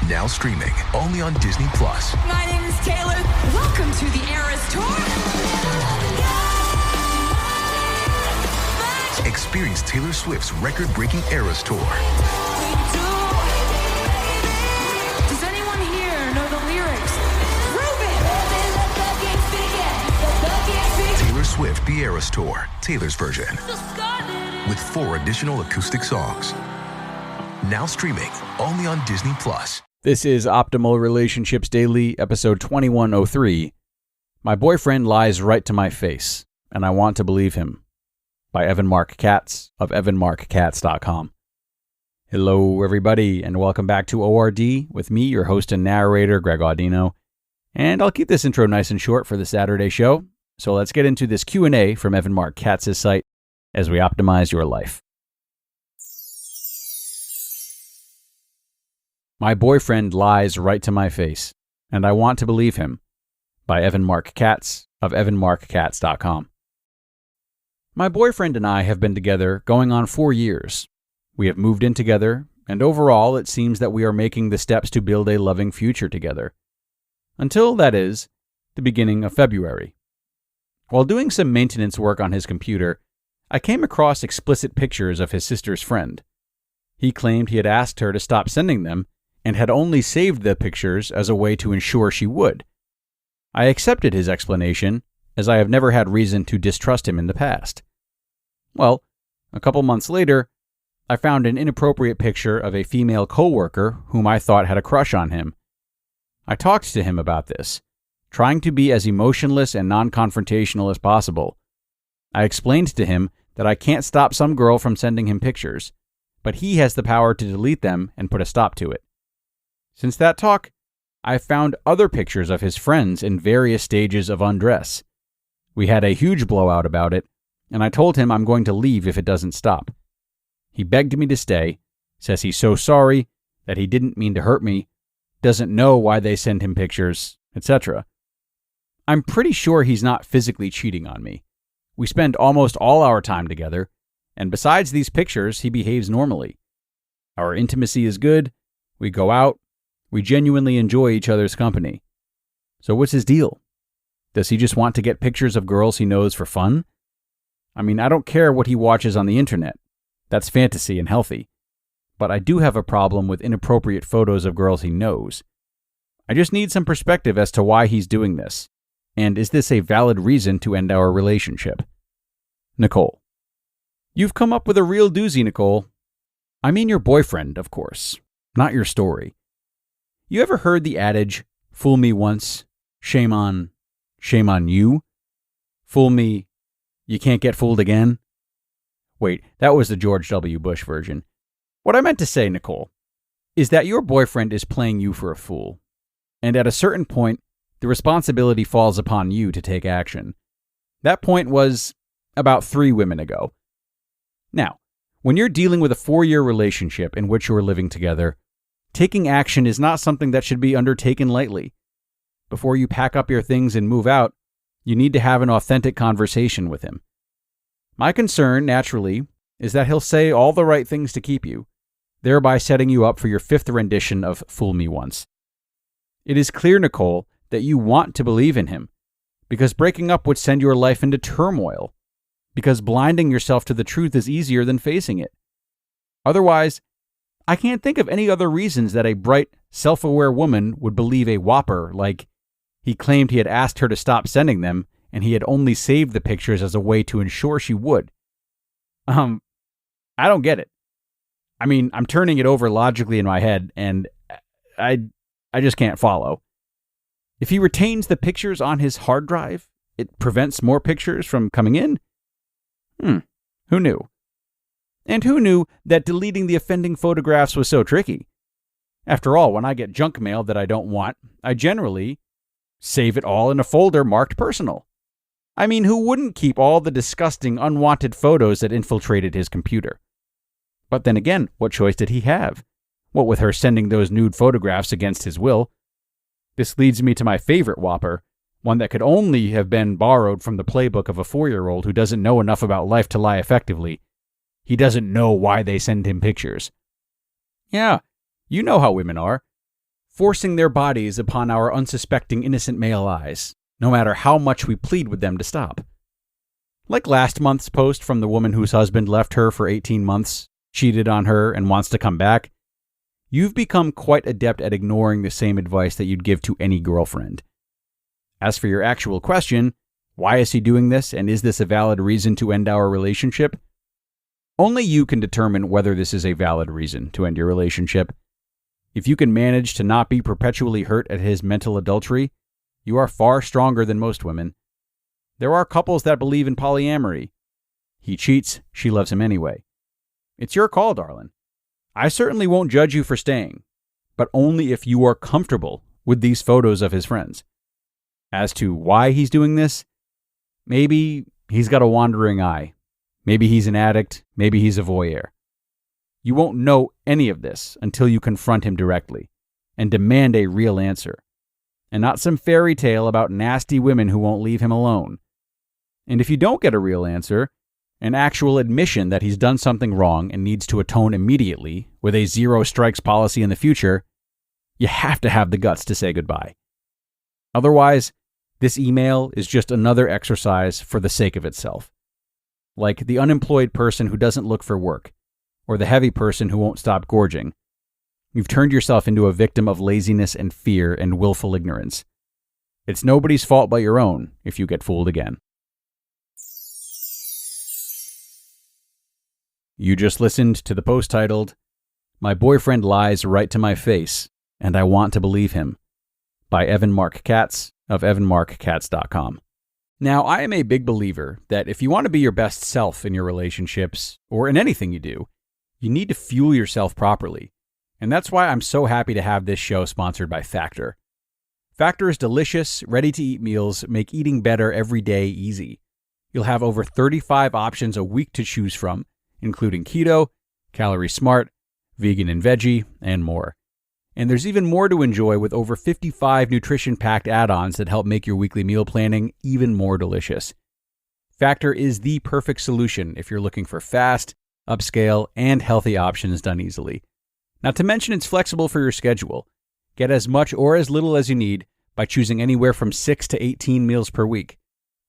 Now streaming only on Disney Plus. My name is Taylor. Welcome to the Eras Tour. Experience Taylor Swift's record-breaking Eras Tour. Does anyone here know the lyrics? Prove it! Taylor Swift The Eras Tour, Taylor's version, with 4 additional acoustic songs. Now streaming only on Disney Plus. This is Optimal Relationships Daily, episode 2103. My boyfriend lies right to my face, and I want to believe him. By Evan Marc Katz of evanmarckatz.com. Hello, everybody, and welcome back to ORD with me, your host and narrator, Greg Audino. And I'll keep this intro nice and short for the Saturday show, so let's get into this Q&A from Evan Marc Katz's site as we optimize your life. My boyfriend lies right to my face, and I want to believe him. By Evan Marc Katz of evanmarckatz.com. My boyfriend and I have been together going on 4 years. We have moved in together, and overall it seems that we are making the steps to build a loving future together. Until, that is, the beginning of February. While doing some maintenance work on his computer, I came across explicit pictures of his sister's friend. He claimed he had asked her to stop sending them, and had only saved the pictures as a way to ensure she would. I accepted his explanation, as I have never had reason to distrust him in the past. Well, a couple months later, I found an inappropriate picture of a female coworker whom I thought had a crush on him. I talked to him about this, trying to be as emotionless and non-confrontational as possible. I explained to him that I can't stop some girl from sending him pictures, but he has the power to delete them and put a stop to it. Since that talk, I found other pictures of his friends in various stages of undress. We had a huge blowout about it, and I told him I'm going to leave if it doesn't stop. He begged me to stay, says he's so sorry, that he didn't mean to hurt me, doesn't know why they send him pictures, etc. I'm pretty sure he's not physically cheating on me. We spend almost all our time together, and besides these pictures, he behaves normally. Our intimacy is good, we go out, we genuinely enjoy each other's company. So what's his deal? Does he just want to get pictures of girls he knows for fun? I mean, I don't care what he watches on the internet. That's fantasy and healthy. But I do have a problem with inappropriate photos of girls he knows. I just need some perspective as to why he's doing this. And is this a valid reason to end our relationship? Nichole. You've come up with a real doozy, Nichole. I mean your boyfriend, of course, not your story. You ever heard the adage, fool me once, shame on you? Fool me, you can't get fooled again? Wait, that was the George W. Bush version. What I meant to say, Nichole, is that your boyfriend is playing you for a fool. And at a certain point, the responsibility falls upon you to take action. That point was about 3 women ago. Now, when you're dealing with a 4-year relationship in which you're living together, taking action is not something that should be undertaken lightly. Before you pack up your things and move out, you need to have an authentic conversation with him. My concern, naturally, is that he'll say all the right things to keep you, thereby setting you up for your 5th rendition of Fool Me Once. It is clear, Nichole, that you want to believe in him, because breaking up would send your life into turmoil, because blinding yourself to the truth is easier than facing it. Otherwise, I can't think of any other reasons that a bright, self-aware woman would believe a whopper like he claimed he had asked her to stop sending them and he had only saved the pictures as a way to ensure she would. I don't get it. I mean, I'm turning it over logically in my head and I just can't follow. If he retains the pictures on his hard drive, it prevents more pictures from coming in? Who knew? And who knew that deleting the offending photographs was so tricky? After all, when I get junk mail that I don't want, I generally save it all in a folder marked personal. I mean, who wouldn't keep all the disgusting, unwanted photos that infiltrated his computer? But then again, what choice did he have? What with her sending those nude photographs against his will? This leads me to my favorite whopper, one that could only have been borrowed from the playbook of a 4-year-old who doesn't know enough about life to lie effectively. He doesn't know why they send him pictures. Yeah, you know how women are. forcing their bodies upon our unsuspecting innocent male eyes, no matter how much we plead with them to stop. Like last month's post from the woman whose husband left her for 18 months, cheated on her, and wants to come back, you've become quite adept at ignoring the same advice that you'd give to any girlfriend. As for your actual question, why is he doing this, and is this a valid reason to end our relationship? Only you can determine whether this is a valid reason to end your relationship. If you can manage to not be perpetually hurt at his mental adultery, you are far stronger than most women. There are couples that believe in polyamory. He cheats, she loves him anyway. It's your call, darling. I certainly won't judge you for staying, but only if you are comfortable with these photos of his friends. As to why he's doing this, maybe he's got a wandering eye. Maybe he's an addict. Maybe he's a voyeur. You won't know any of this until you confront him directly and demand a real answer, and not some fairy tale about nasty women who won't leave him alone. And if you don't get a real answer, an actual admission that he's done something wrong and needs to atone immediately with a zero strikes policy in the future, you have to have the guts to say goodbye. Otherwise, this email is just another exercise for the sake of itself. Like the unemployed person who doesn't look for work, or the heavy person who won't stop gorging. You've turned yourself into a victim of laziness and fear and willful ignorance. It's nobody's fault but your own if you get fooled again. You just listened to the post titled, "My Boyfriend Lies Right to My Face, and I Want to Believe Him," by Evan Marc Katz of evanmarckatz.com. Now, I am a big believer that if you want to be your best self in your relationships, or in anything you do, you need to fuel yourself properly. And that's why I'm so happy to have this show sponsored by Factor. Factor's delicious, ready-to-eat meals make eating better every day easy. You'll have over 35 options a week to choose from, including keto, calorie smart, vegan and veggie, and more. And there's even more to enjoy with over 55 nutrition-packed add-ons that help make your weekly meal planning even more delicious. Factor is the perfect solution if you're looking for fast, upscale, and healthy options done easily. Not to mention it's flexible for your schedule. Get as much or as little as you need by choosing anywhere from 6 to 18 meals per week.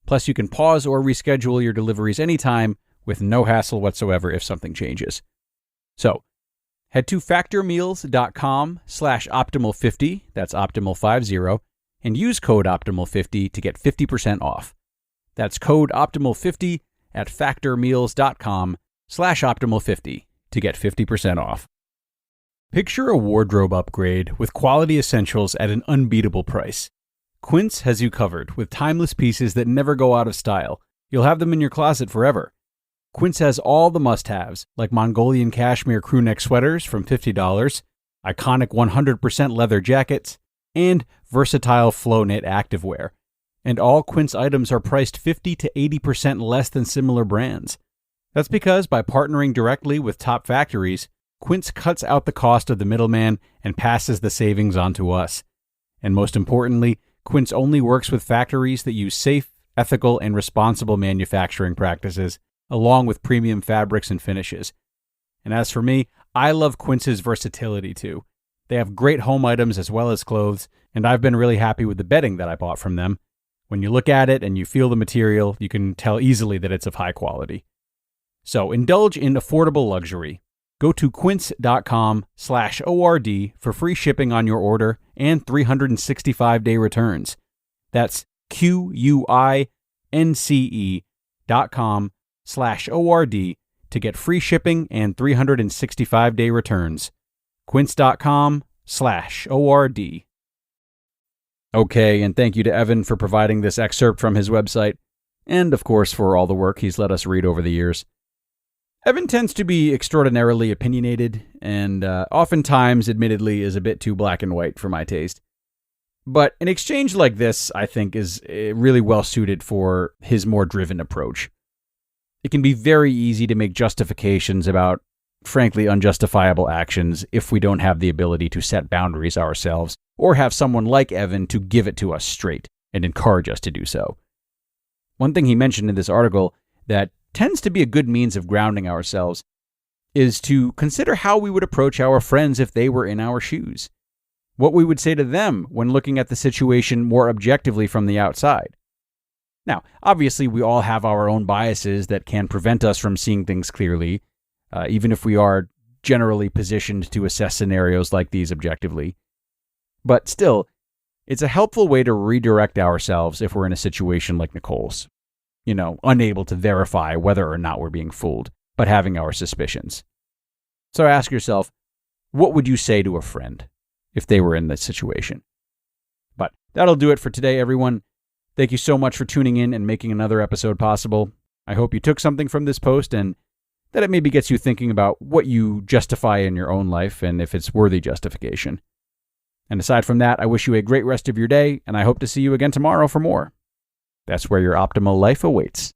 Plus, you can pause or reschedule your deliveries anytime with no hassle whatsoever if something changes. So, head to factormeals.com/optimal50, that's optimal50, and use code optimal50 to get 50% off. That's code optimal50 at factormeals.com/optimal50 to get 50% off. Picture a wardrobe upgrade with quality essentials at an unbeatable price. Quince has you covered with timeless pieces that never go out of style. You'll have them in your closet forever. Quince has all the must-haves, like Mongolian cashmere crewneck sweaters from $50, iconic 100% leather jackets, and versatile flow knit activewear. And all Quince items are priced 50 to 80% less than similar brands. That's because by partnering directly with top factories, Quince cuts out the cost of the middleman and passes the savings on to us. And most importantly, Quince only works with factories that use safe, ethical, and responsible manufacturing practices, along with premium fabrics and finishes. And as for me, I love Quince's versatility too. They have great home items as well as clothes, and I've been really happy with the bedding that I bought from them. When you look at it and you feel the material, you can tell easily that it's of high quality. So indulge in affordable luxury. Go to quince.com/ORD for free shipping on your order and 365-day returns. That's QUINCE.com/ORD to get free shipping and 365-day returns. Quince.com/ORD. Okay, and thank you to Evan for providing this excerpt from his website, and of course for all the work he's let us read over the years. Evan tends to be extraordinarily opinionated, and oftentimes, admittedly, is a bit too black and white for my taste. But an exchange like this, I think, is really well suited for his more driven approach. It can be very easy to make justifications about, frankly, unjustifiable actions if we don't have the ability to set boundaries ourselves, or have someone like Evan to give it to us straight and encourage us to do so. One thing he mentioned in this article that tends to be a good means of grounding ourselves is to consider how we would approach our friends if they were in our shoes. what we would say to them when looking at the situation more objectively from the outside. Now, obviously, we all have our own biases that can prevent us from seeing things clearly, even if we are generally positioned to assess scenarios like these objectively. But still, it's a helpful way to redirect ourselves if we're in a situation like Nichole's. Unable to verify whether or not we're being fooled, but having our suspicions. So ask yourself, what would you say to a friend if they were in this situation? But that'll do it for today, everyone. Thank you so much for tuning in and making another episode possible. I hope you took something from this post and that it maybe gets you thinking about what you justify in your own life and if it's worthy justification. And aside from that, I wish you a great rest of your day, and I hope to see you again tomorrow for more. That's where your optimal life awaits.